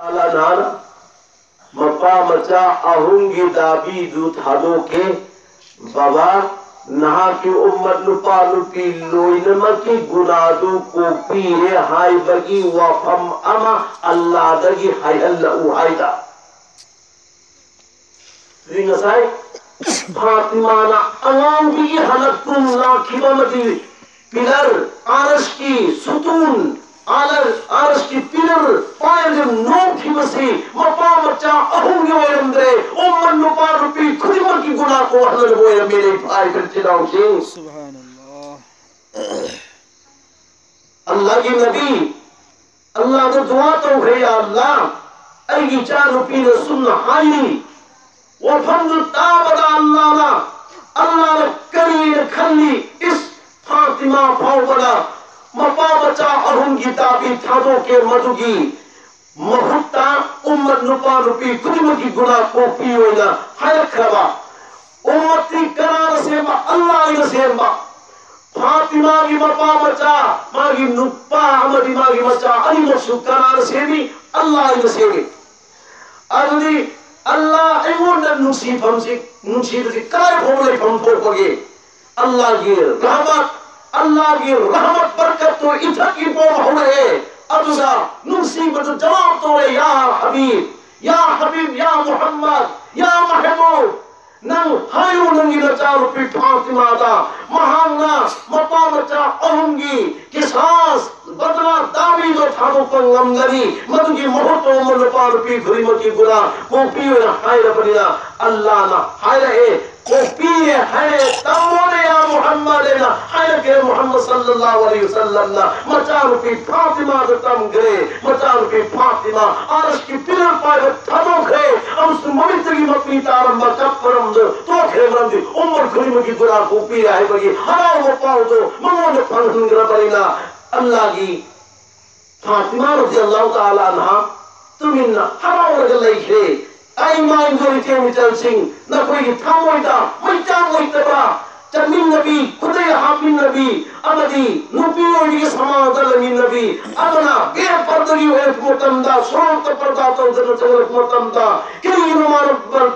Alanan mapa maca ahungi dabi du thado ke baba naha ki ummat lupa lupi loina maki gunadu ko pire hai bagi wafam ama Allah dagi hai Allah uhaida ringa sai Fatima na angam bi halakum na khibamati pilar arash ki sutun आरस की pillar pier जब नोक ही मसी मपा मचा अहुंगे वो यंद्रे उम्मन नुपा रुपी खुदिमर की गुनाह को हज़र वो ये मेरे भाई करते राव सिंह सुभान अल्लाह अल्लाह की नबी अल्लाह ने दुआ तो है या अल्लाह ऐ चार रुपी ने सुन्ना हाई वो फंद ताबदा अल्लाह ने करी ने खली इस फातिमा फावला मपा बचा अहुंगी ताबी थादों के मधुगी महुत्ता उम्मत नुपा रुपी कुदिमकी गुना को पियोना हाय खबा उम्मती करार से मा अल्लाह इन से मा फातिमा की मपा बचा मागी नुपा अमदी मागी बचा अली मसु करार से भी अल्लाह इन से अदि अल्लाह एवोन नुसी फमसी नुसी दी काय भोले फम पगे अल्लाह की रहमत अल्लाह की रहमत बरकत तो इधर की बोल हो रहे अबुजा मुसीबत जवाब तो या हबीब या मोहम्मद या महबूब नंग हायो नंगी नचारो पी फातिमा दा महाना मपा बचा अहुंगी किसास बदला दावी जो थारो पर लंगरी मधुगी मोहतो मन पार पी घुरीमती गुना को पियो ना हाय रबनिया अल्लाह ना हाय रहे को पिए है तमोने या मोहम्मद ना हाय के मोहम्मद सल्लल्लाहु अलैहि वसल्लम ना मचारो पी फातिमा दा तम गरे मचारो पी फातिमा आरश की पिलर पाए थारो गरे हम सुममितगी मपी तारम कपरम तो खेमरम दी उम्र घुरीमती गुना को पिए है बगी हराओ वो पाओ तो ममोने फंगन गरा बरिना अल्लाह की फातिमा रज़ियल्लाहु ताला अन्हा तुमिन्ना हराओ गले खे आई माइन गोरी के मिचल सिंह न कोई थामोइदा मैचा मोइतबा चमिन नबी खुदे हामिन नबी अमदी नुपियो के समादल मिन नबी अमना बे पर्दगी वे मोतमदा सोत पर्दा तो जन चगल मोतमदा किन मार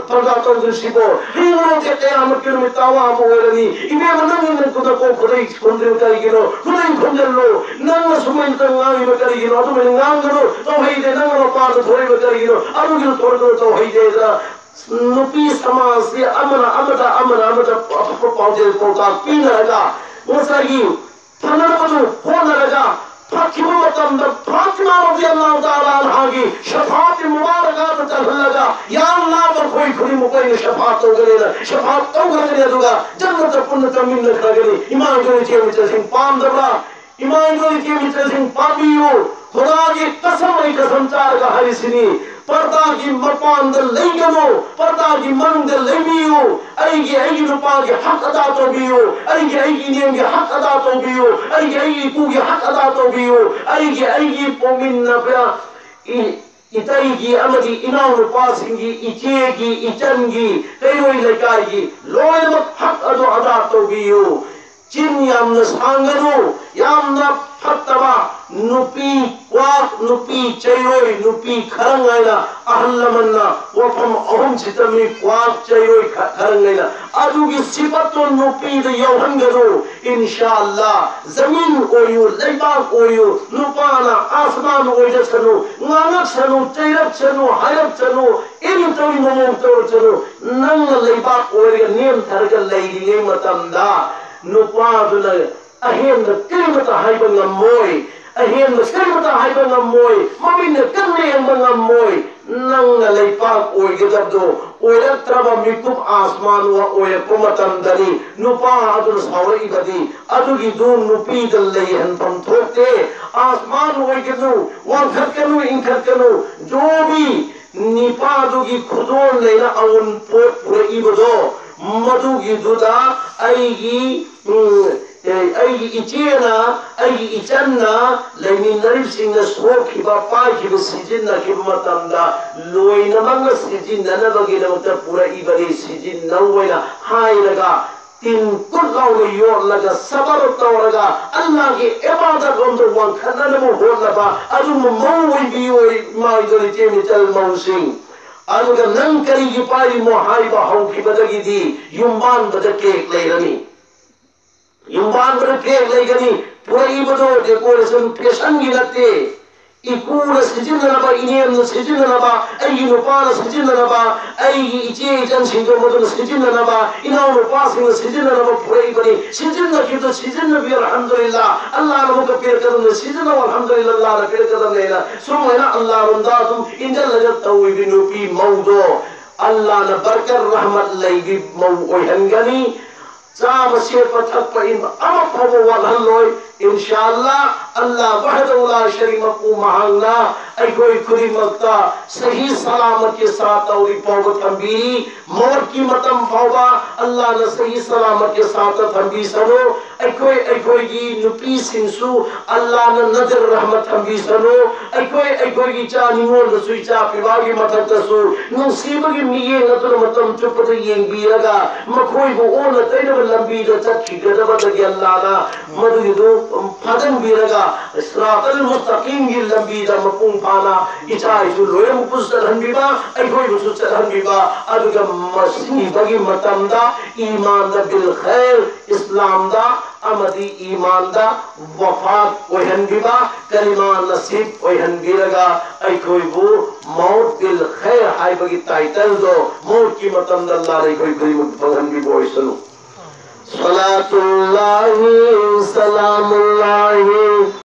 पर्दा तो दृशिबो हिनो के कयामत के मितावा मोरनी इबे मनन न खुद को खुदे खुंदे करिगिनो खुदे खुंजलो नंग सुमन तंगाई करिगिनो तो में नांगरो तो है दे नंग पार थोड़े करिगिनो अरुगिनो थोड़ो तो है दे नुपी समाज से अमना पहुंचे पहुंचा पी लगा उसकी फनर बजू हो लगा फातिमा मतम फातिमा रज़ियल्लाहु ताला अन्हा की शफाअत मुबारकात चल लगा या अल्लाह पर कोई खुली मुकई शफाअत हो गले शफाअत तो गले दूंगा जन्नत पुण्य तमिन लगा गले ईमान के नीचे मित्र सिंह पाम दबला ईमान के नीचे मित्र सिंह पापियो खुदा की कसम चार का हरिसिनी पर्दा की मपान दल लेगनो पर्दा की मन दल लेमियो ऐगी रुपा के हक अदा तो बियो ऐगी नियम के हक अदा तो बियो ऐगी कु के हक अदा तो बियो ऐगी पोमिन नबरा इतैगी अमदी इनाम रुपा सिंगी इचेगी इचनगी कई लेकागी लोय मत हक अदा तो बियो चिन यामना सांगनो यामना फतवा नुपी क्वाक नुपी चयोई नुपी खरंगाइना अहल्लमन्ना वफम अहम सितमी क्वाक चयोई खरंगाइना अदुगी सिफतो नुपी द यौहंगरो इंशाअल्लाह जमीन ओयु लेबाक ओयु नुपाना आसमान ओयज छनु नानक छनु चैरक छनु हायक छनु इन तोई मोम तो छनु नंग लेबाक ओयग नियम थरग लेगी मतमदा नुपा दुना अहेन द किमत हाइबंग मोय अहेन द किमत हाइबंग मोय ममिन कन्ने अंबंग मोय नंग लेपाक ओय गदो ओय त्रब मिकुप आसमान व ओय कुमतम दनी नुपा अदुल सावई बदी अदुगी दो नुपी दल लेहन पम थोते आसमान ओय गदो व खकनु इन खकनु जो भी निपा दुगी खुदोन लेना अवन पोत पुरे इबदो मधुगी दुदा ऐगी इचेना ऐगी इचन्ना लेमिन नरिब सिंह सोखिबा पाखिबा सिजिन्ना किमतमदा लोइना मंग सिजिन्ना नबगी नमत पूरा इबरी सिजिन्ना वैना हाइरगा तीन कुल्लाव योर लगा सबर तौरगा अल्लाह की इबादत रोंदो वन खनन मो होलबा अदु मौ बियोई माई जोली चेमी चल मौसिंग अदुगा नंग करी की पाई मो हाइबा हौ की बदगी दी युम्बान बदके लेरनी युम्बान बदके लेगनी पूरी बदो डेकोरेशन फैशन की लगते इकूर सिजिननबा इनेम सिजिननबा आई नुपान सिजिननबा आई इचे जन सिंगो मदन सिजिननबा इनाउ नुपासिंग सिजिननबा पुरई बनी सिजिन की तो सिजिन भी अल्हम्दुलिल्लाह अल्लाह ने मुक पेर कदम सिजिन अल्हम्दुलिल्लाह अल्लाह ने पेर कदम लेना सुमैना अल्लाह रुंदा तुम इंजल लजत तवी बिनुपी मौदो अल्लाह ने बरकत रहमत लई मौ ओहनगनी साम से पथक पर इन अम फबो वलहलोय इंशाअल्लाह अल्लाह वहदहुल्ला शरीक को महंगा आई कोई खुरी मक्ता सही सलामत के साथ और पौगत थंबीरी मोर की मतम फौबा अल्लाह ने सही सलामत के साथ थंबी सनो आई कोई की नुपी सिंसु अल्लाह ने नजर रहमत थंबी सनो आई कोई की चानी मोर नसुई चा पिवागी मतम तसु नसीब की मिये नतर मतम चुपत येंगी लगा मखोई को ओ न तैन लंबी द चक्की गदबत के अल्लाह ना मदुदो फदन बिरगा सिरातल मुस्तकीम की लंबी द मपुंग पाना इचाई सु लोय मुपुस हंबीबा आई कोई मुसुस हंबीबा अदुगा मसी बगी मतमदा ईमान द बिल खैर इस्लाम दा अमदी ईमान दा वफात ओहनबीबा कलिमा नसीब ओहनबीरगा आई कोई वो मौत बिल खैर हाय बगी टाइटल दो मौत की मतम द अल्लाह रे कोई कोई मुतहनबी बोय सुनो सलातुल्लाहि सलामुल्लाहि